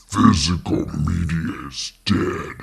Physical media is dead.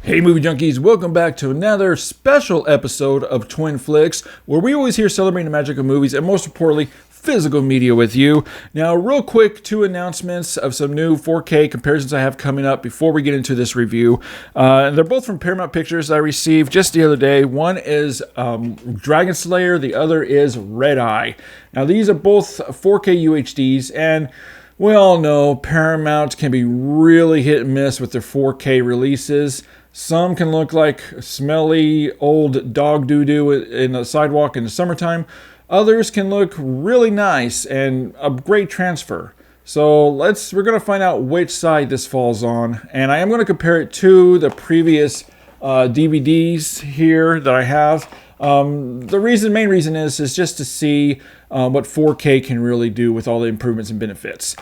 Hey movie junkies, welcome back to another special episode of Twin Flicks, where we always here celebrating the magic of movies and most importantly, physical media with you. Now real quick, two announcements of some new 4K comparisons I have coming up before we get into this review. They're both from Paramount Pictures I received just the other day. One is Dragon Slayer, the other is Red Eye. Now these are both 4K UHDs, and we all know Paramount can be really hit and miss with their 4K releases. Some can look like smelly old dog doo-doo in the sidewalk in the summertime. Others can look really nice and a great transfer. So we're going to find out which side this falls on. And I am going to compare it to the previous DVDs here that I have. The main reason is just to see what 4K can really do with all the improvements and benefits.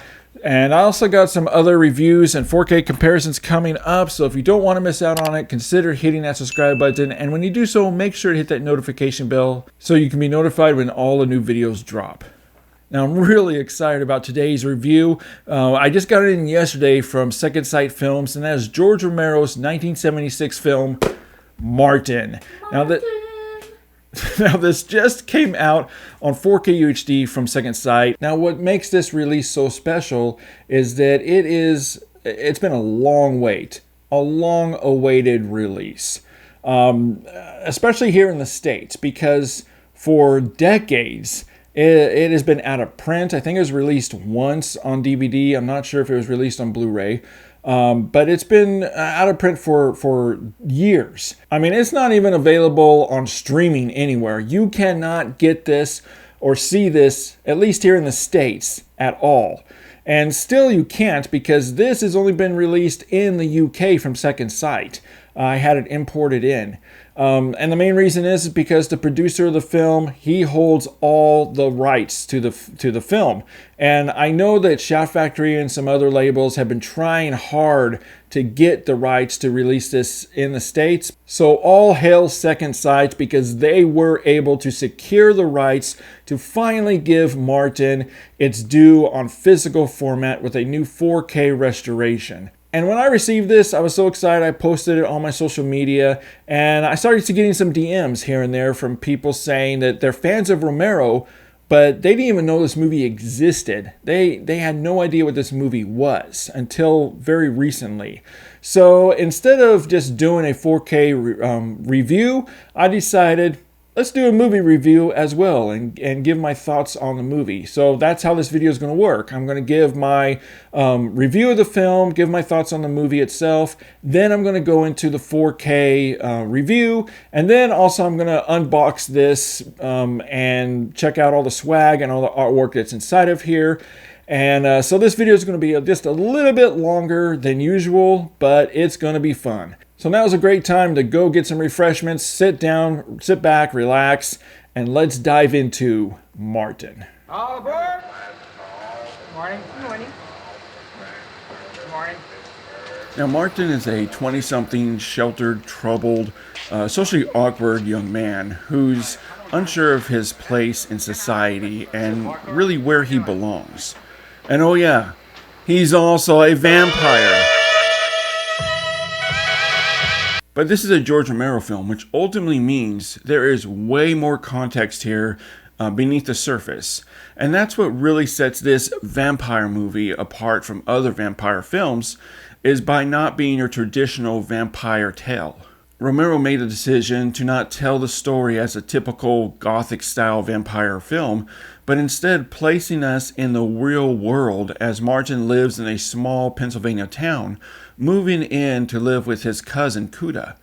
And I also got some other reviews and 4K comparisons coming up, so if you don't want to miss out on it, consider hitting that subscribe button, and when you do so, make sure to hit that notification bell so you can be notified when all the new videos drop. Now, I'm really excited about today's review. I just got it in yesterday from Second Sight Films, and that is George Romero's 1976 film, Martin. Now this just came out on 4K UHD from Second Sight. Now what makes this release so special is that it's been a long wait, a long awaited release. Especially here in the States, because for decades it has been out of print. I think it was released once on DVD. I'm not sure if it was released on Blu-ray. But it's been out of print for years. I mean, it's not even available on streaming anywhere. You cannot get this or see this, at least here in the States, at all. And still you can't, because this has only been released in the UK from Second Sight. I had it imported in. And the main reason is because the producer of the film, he holds all the rights to the film. And I know that Shout Factory and some other labels have been trying hard to get the rights to release this in the States. So all hail Second Sight, because they were able to secure the rights to finally give Martin its due on physical format with a new 4K restoration. And when I received this, I was so excited, I posted it on my social media, and I started getting some DMs here and there from people saying that they're fans of Romero, but they didn't even know this movie existed. They had no idea what this movie was until very recently. So instead of just doing a 4K review, I decided, let's do a movie review as well and give my thoughts on the movie. So that's how this video is going to work. I'm going to give my review of the film, give my thoughts on the movie itself. Then I'm going to go into the 4K review. And then also I'm going to unbox this and check out all the swag and all the artwork that's inside of here. And so this video is going to be just a little bit longer than usual, but it's going to be fun. So now is a great time to go get some refreshments, sit down, sit back, relax, and let's dive into Martin. All aboard! Good morning. Good morning. Good morning. Now Martin is a 20-something, sheltered, troubled, socially awkward young man who's unsure of his place in society and really where he belongs. And oh yeah, he's also a vampire. But this is a George Romero film, which ultimately means there is way more context here beneath the surface. And that's what really sets this vampire movie apart from other vampire films, is by not being your traditional vampire tale. Romero made a decision to not tell the story as a typical Gothic-style vampire film, but instead placing us in the real world as Martin lives in a small Pennsylvania town, moving in to live with his cousin Kuda.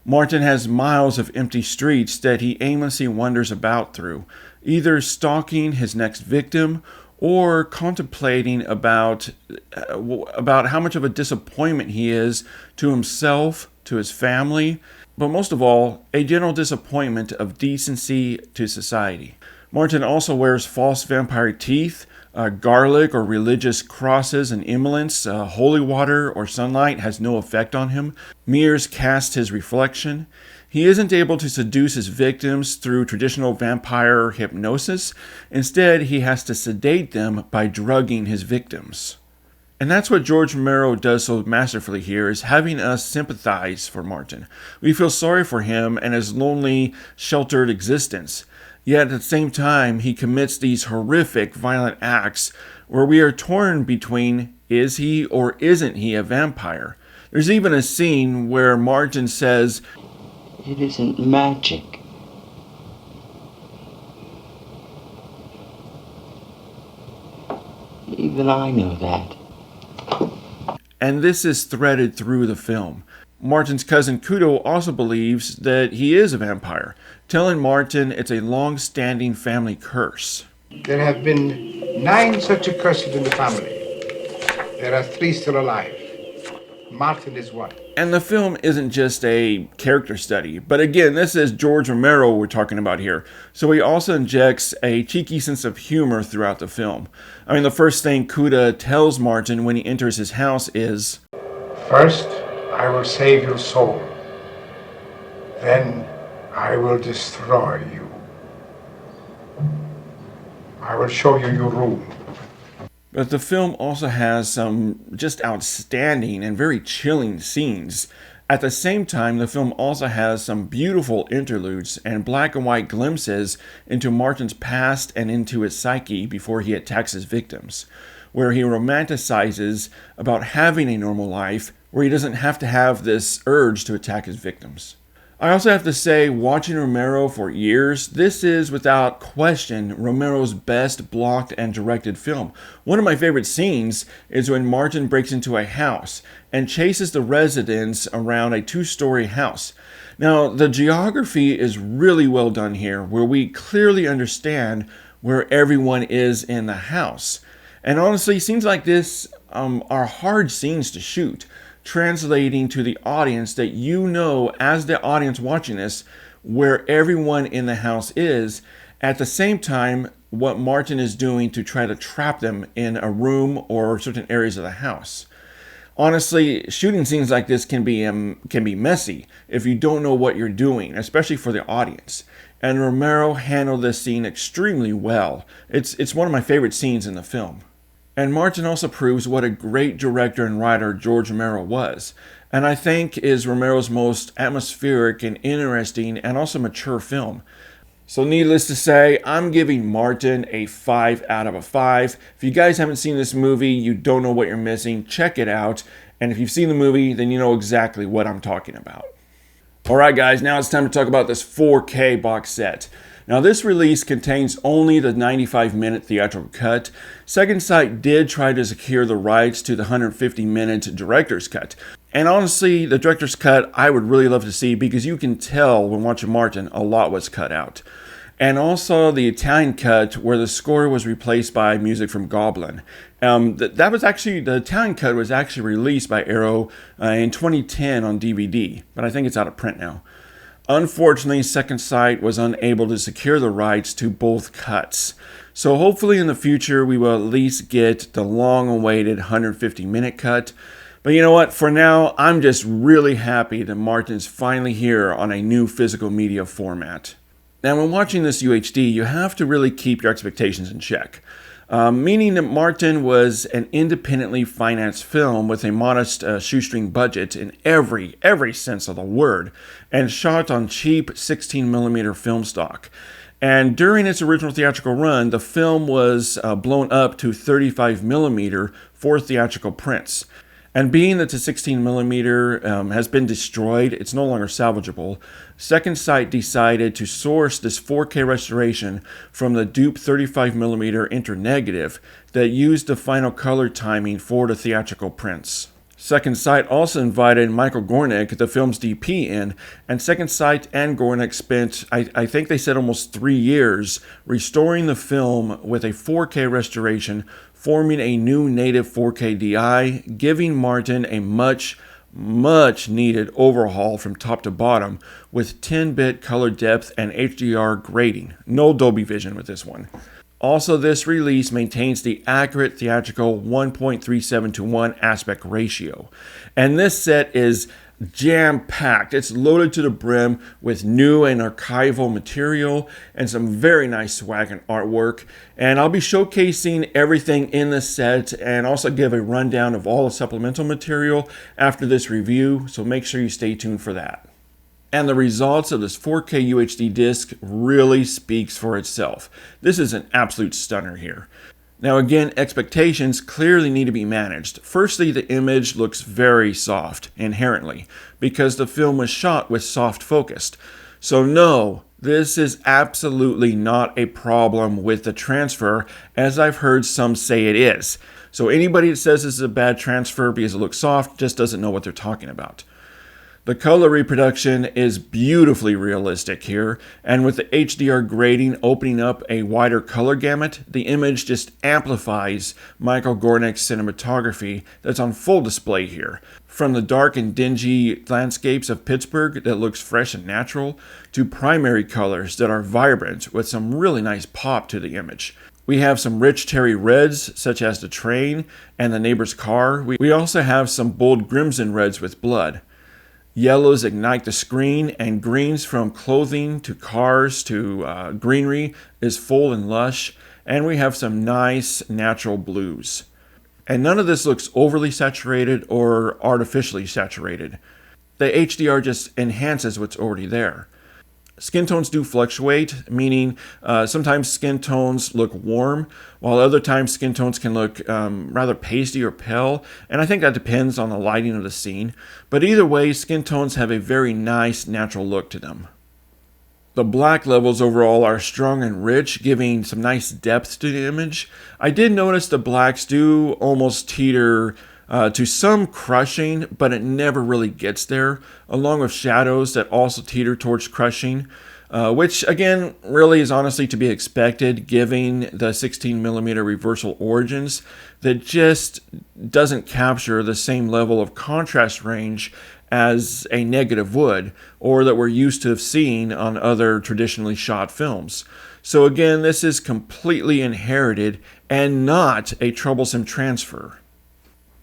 Martin has miles of empty streets that he aimlessly wanders about through, either stalking his next victim or contemplating about how much of a disappointment he is to himself, to his family, but most of all, a general disappointment of decency to society. Martin also wears false vampire teeth, garlic or religious crosses and emolents, holy water or sunlight has no effect on him. Mirrors cast his reflection. He isn't able to seduce his victims through traditional vampire hypnosis. Instead, he has to sedate them by drugging his victims. And that's what George Romero does so masterfully here, is having us sympathize for Martin. We feel sorry for him and his lonely, sheltered existence. Yet at the same time, he commits these horrific, violent acts where we are torn between, is he or isn't he a vampire? There's even a scene where Martin says, "It isn't magic. Even I know that." and this is threaded through the film. Martin's cousin Kudo also believes that he is a vampire, telling Martin it's a long-standing family curse. There have been 9 such curses in the family. There are 3 still alive. Martin is one. And the film isn't just a character study, but again, this is George Romero we're talking about here. So he also injects a cheeky sense of humor throughout the film. I mean, the first thing Kuda tells Martin when he enters his house is, "First, I will save your soul. Then I will destroy you. I will show you your room." But the film also has some just outstanding and very chilling scenes. At the same time, the film also has some beautiful interludes and black and white glimpses into Martin's past and into his psyche before he attacks his victims, where he romanticizes about having a normal life where he doesn't have to have this urge to attack his victims. I also have to say, watching Romero for years, this is without question Romero's best blocked and directed film. One of my favorite scenes is when Martin breaks into a house and chases the residents around a 2-story house. Now, the geography is really well done here, where we clearly understand where everyone is in the house. And honestly, scenes like this are hard scenes to shoot, translating to the audience that you know, as the audience watching this, where everyone in the house is, at the same time what Martin is doing to try to trap them in a room or certain areas of the house. Honestly, shooting scenes like this can be messy if you don't know what you're doing, especially for the audience. And Romero handled this scene extremely well. It's one of my favorite scenes in the film. And Martin also proves what a great director and writer George Romero was, and I think is Romero's most atmospheric and interesting and also mature film. So needless to say, I'm giving Martin a 5 out of 5. If you guys haven't seen this movie, you don't know what you're missing, check it out. And if you've seen the movie, then you know exactly what I'm talking about. Alright guys, now it's time to talk about this 4K box set. Now this release contains only the 95-minute theatrical cut. Second Sight did try to secure the rights to the 150-minute director's cut. And honestly, the director's cut I would really love to see, because you can tell when watching Martin a lot was cut out. And also the Italian cut where the score was replaced by music from Goblin. The Italian cut was actually released by Arrow in 2010 on DVD, but I think it's out of print now. Unfortunately, Second Sight was unable to secure the rights to both cuts. So hopefully in the future we will at least get the long-awaited 150-minute cut. But you know what? For now, I'm just really happy that Martin's finally here on a new physical media format. Now, when watching this UHD, you have to really keep your expectations in check. Meaning that Martin was an independently financed film with a modest shoestring budget in every sense of the word, and shot on cheap 16mm film stock. And during its original theatrical run, the film was blown up to 35mm for theatrical prints. And being that the 16mm has been destroyed, it's no longer salvageable, Second Sight decided to source this 4K restoration from the dupe 35mm internegative that used the final color timing for the theatrical prints. Second Sight also invited Michael Gornick, the film's DP, in, and Second Sight and Gornick spent, I think they said, almost 3 years restoring the film with a 4K restoration, forming a new native 4K DI, giving Martin a much needed overhaul from top to bottom with 10-bit color depth and HDR grading. No Dolby Vision with this one. Also, this release maintains the accurate theatrical 1.37:1 aspect ratio. And this set is jam-packed. It's loaded to the brim with new and archival material and some very nice swag and artwork. And I'll be showcasing everything in the set and also give a rundown of all the supplemental material after this review, so make sure you stay tuned for that. And the results of this 4K UHD disc really speaks for itself. This is an absolute stunner here. Now again, expectations clearly need to be managed. Firstly, the image looks very soft, inherently, because the film was shot with soft focused. So no, this is absolutely not a problem with the transfer, as I've heard some say it is. So anybody that says this is a bad transfer because it looks soft just doesn't know what they're talking about. The color reproduction is beautifully realistic here, and with the HDR grading opening up a wider color gamut, the image just amplifies Michael Gornick's cinematography that's on full display here. From the dark and dingy landscapes of Pittsburgh that looks fresh and natural, to primary colors that are vibrant with some really nice pop to the image. We have some rich cherry reds, such as the train and the neighbor's car. We also have some bold crimson reds with blood. Yellows ignite the screen, and greens from clothing to cars to greenery is full and lush, and we have some nice natural blues. And none of this looks overly saturated or artificially saturated. The HDR just enhances what's already there. Skin tones do fluctuate, meaning sometimes skin tones look warm, while other times skin tones can look rather pasty or pale, and I think that depends on the lighting of the scene. But either way, skin tones have a very nice natural look to them. The black levels overall are strong and rich, giving some nice depth to the image. I did notice the blacks do almost teeter to some crushing, but it never really gets there, along with shadows that also teeter towards crushing, which again really is honestly to be expected given the 16mm reversal origins that just doesn't capture the same level of contrast range as a negative would, or that we're used to seeing on other traditionally shot films. So again, this is completely inherited and not a troublesome transfer.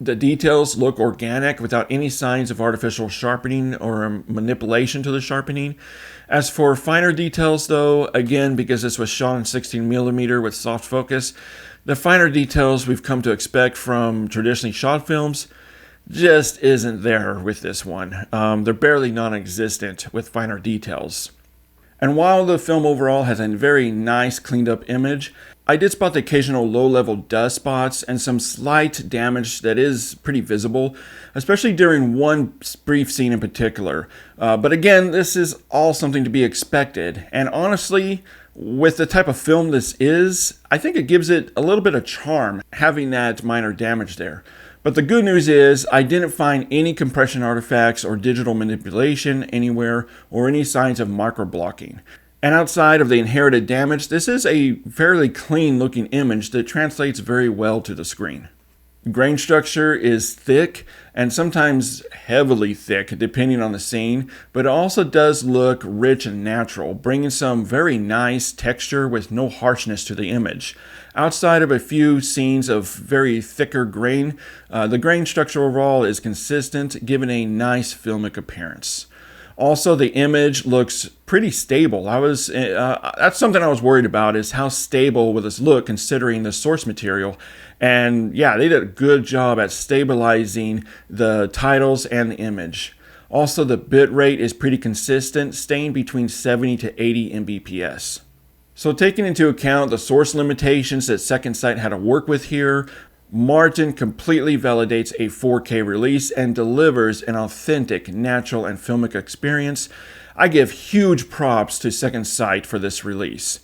The details look organic without any signs of artificial sharpening or manipulation to the sharpening. As for finer details though, again, because this was shot in 16mm with soft focus, the finer details we've come to expect from traditionally shot films just isn't there with this one. They're barely non-existent with finer details. And while the film overall has a very nice cleaned up image, I did spot the occasional low-level dust spots and some slight damage that is pretty visible, especially during one brief scene in particular. But again, this is all something to be expected. And honestly, with the type of film this is, I think it gives it a little bit of charm having that minor damage there. But the good news is I didn't find any compression artifacts or digital manipulation anywhere or any signs of micro-blocking. And outside of the inherited damage, this is a fairly clean looking image that translates very well to the screen. Grain structure is thick and sometimes heavily thick depending on the scene, but it also does look rich and natural, bringing some very nice texture with no harshness to the image. Outside of a few scenes of very thicker grain, the grain structure overall is consistent, giving a nice filmic appearance. Also, the image looks pretty stable. That's something I was worried about, is how stable will this look considering the source material. And yeah, they did a good job at stabilizing the titles and the image. Also, the bit rate is pretty consistent, staying between 70 to 80 Mbps. So taking into account the source limitations that Second Sight had to work with here, Martin completely validates a 4K release and delivers an authentic, natural, and filmic experience. I give huge props to Second Sight for this release.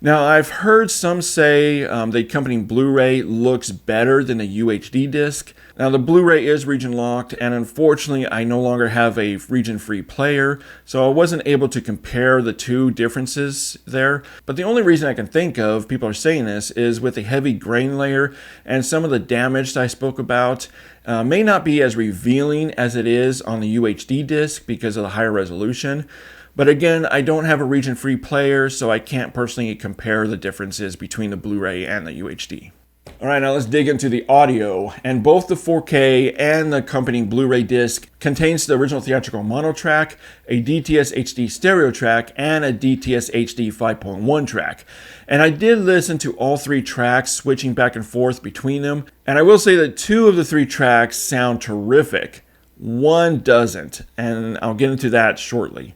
Now, I've heard some say the accompanying Blu-ray looks better than a UHD disc. Now, the Blu-ray is region locked, and unfortunately, I no longer have a region-free player, so I wasn't able to compare the two differences there. But the only reason I can think of people are saying this is with the heavy grain layer and some of the damage that I spoke about may not be as revealing as it is on the UHD disc because of the higher resolution. But again, I don't have a region-free player, so I can't personally compare the differences between the Blu-ray and the UHD. All right, now let's dig into the audio. And both the 4K and the accompanying Blu-ray disc contains the original theatrical mono track, a DTS HD stereo track, and a DTS HD 5.1 track. And I did listen to all three tracks, switching back and forth between them. And I will say that 2 of the 3 tracks sound terrific. 1 doesn't, and I'll get into that shortly.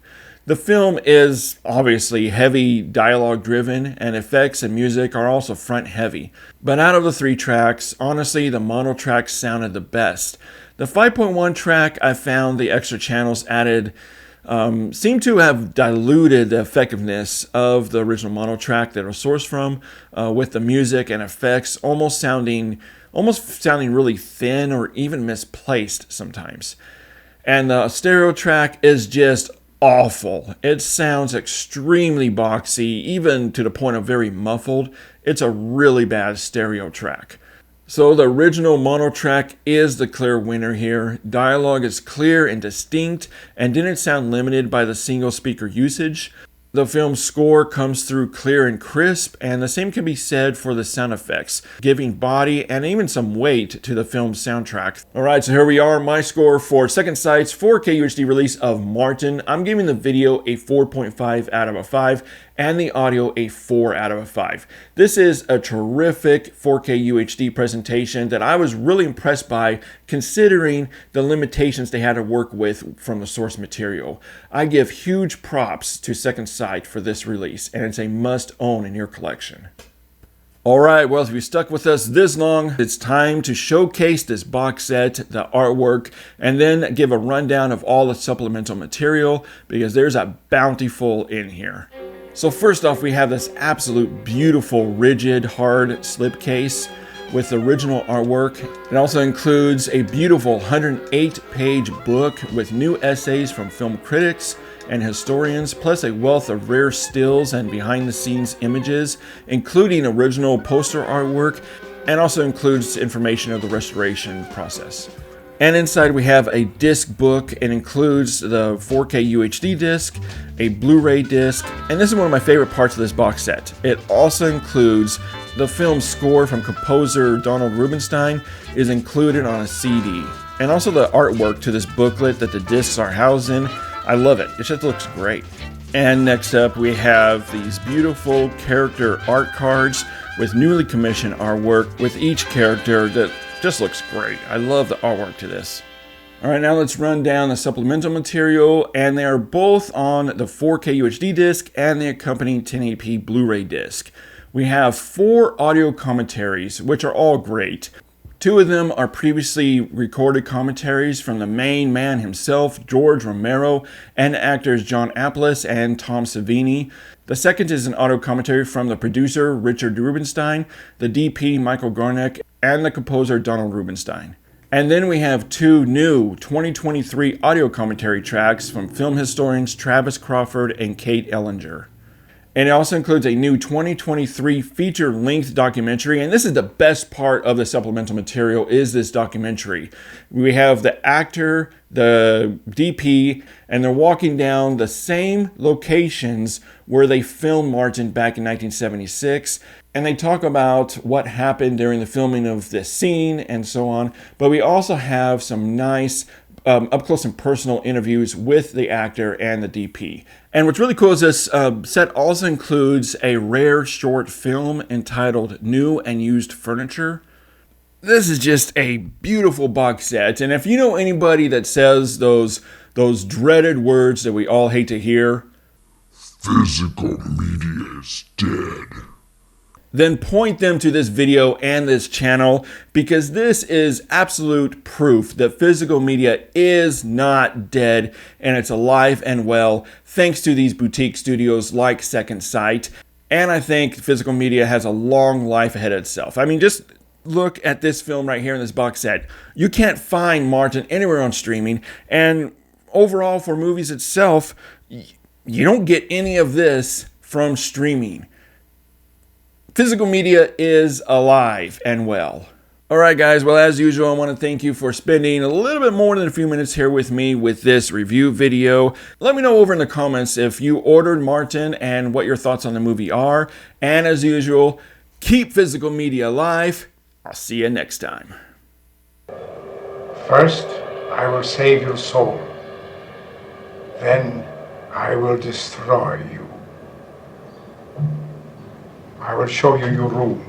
The film is obviously heavy dialogue driven, and effects and music are also front heavy. But out of the 3 tracks, honestly, the mono track sounded the best. The 5.1 track, I found the extra channels added seem to have diluted the effectiveness of the original mono track that it was sourced from, with the music and effects almost sounding really thin or even misplaced sometimes. And the stereo track is just awful. It sounds extremely boxy, even to the point of very muffled. It's a really bad stereo track. So the original mono track is the clear winner here. Dialogue is clear and distinct and didn't sound limited by the single speaker usage. The film's score comes through clear and crisp, and the same can be said for the sound effects, giving body and even some weight to the film's soundtrack. Alright, so here we are, my score for Second Sight's 4K UHD release of Martin. I'm giving the video a 4.5 out of a 5, and the audio a 4 out of a 5. This is a terrific 4K UHD presentation that I was really impressed by, considering the limitations they had to work with from the source material. I give huge props to Second Sight for this release, and it's a must own in your collection. Alright, well, if you stuck with us this long, it's time to showcase this box set, the artwork, and then give a rundown of all the supplemental material, because there's a bountiful in here. So first off, we have this absolute beautiful, rigid, hard slipcase with the original artwork. It also includes a beautiful 108-page book with new essays from film critics and historians, plus a wealth of rare stills and behind-the-scenes images, including original poster artwork, and also includes information of the restoration process. And inside we have a disc book. It includes the 4K UHD disc, a Blu-ray disc, and this is one of my favorite parts of this box set. It also includes the film's score from composer Donald Rubinstein is included on a CD. And also the artwork to this booklet that the discs are housed in. I love it. It just looks great. And next up we have these beautiful character art cards with newly commissioned artwork with each character that just looks great. I love the artwork to this. Alright, now let's run down the supplemental material, and they are both on the 4K UHD disc and the accompanying 1080p Blu-ray disc. We have 4 audio commentaries, which are all great. 2 of them are previously recorded commentaries from the main man himself, George Romero, and actors John Aplus and Tom Savini. The second is an audio commentary from the producer, Richard Rubinstein, the DP, Michael Garneck, and the composer, Donald Rubinstein. And then we have 2 new 2023 audio commentary tracks from film historians Travis Crawford and Kate Ellinger. And it also includes a new 2023 feature-length documentary, and this is the best part of the supplemental material, is this documentary. We have the actor, the DP, and they're walking down the same locations where they filmed Martin back in 1976, and they talk about what happened during the filming of this scene and so on. But we also have some nice up-close and personal interviews with the actor and the DP. And what's really cool is this set also includes a rare short film entitled New and Used Furniture. This is just a beautiful box set, and if you know anybody that says those dreaded words that we all hate to hear, physical media is dead, then point them to this video and this channel, because this is absolute proof that physical media is not dead and it's alive and well thanks to these boutique studios like Second Sight. And I think physical media has a long life ahead of itself. I mean, just look at this film right here in this box set. You can't find Martin anywhere on streaming, and overall for movies itself, you don't get any of this from streaming. Physical media is alive and well. Alright guys, well as usual, I want to thank you for spending a little bit more than a few minutes here with me with this review video. Let me know over in the comments if you ordered Martin and what your thoughts on the movie are. And as usual, keep physical media alive I'll see you next time. First, I will save your soul. Then, I will destroy you. I will show you your room.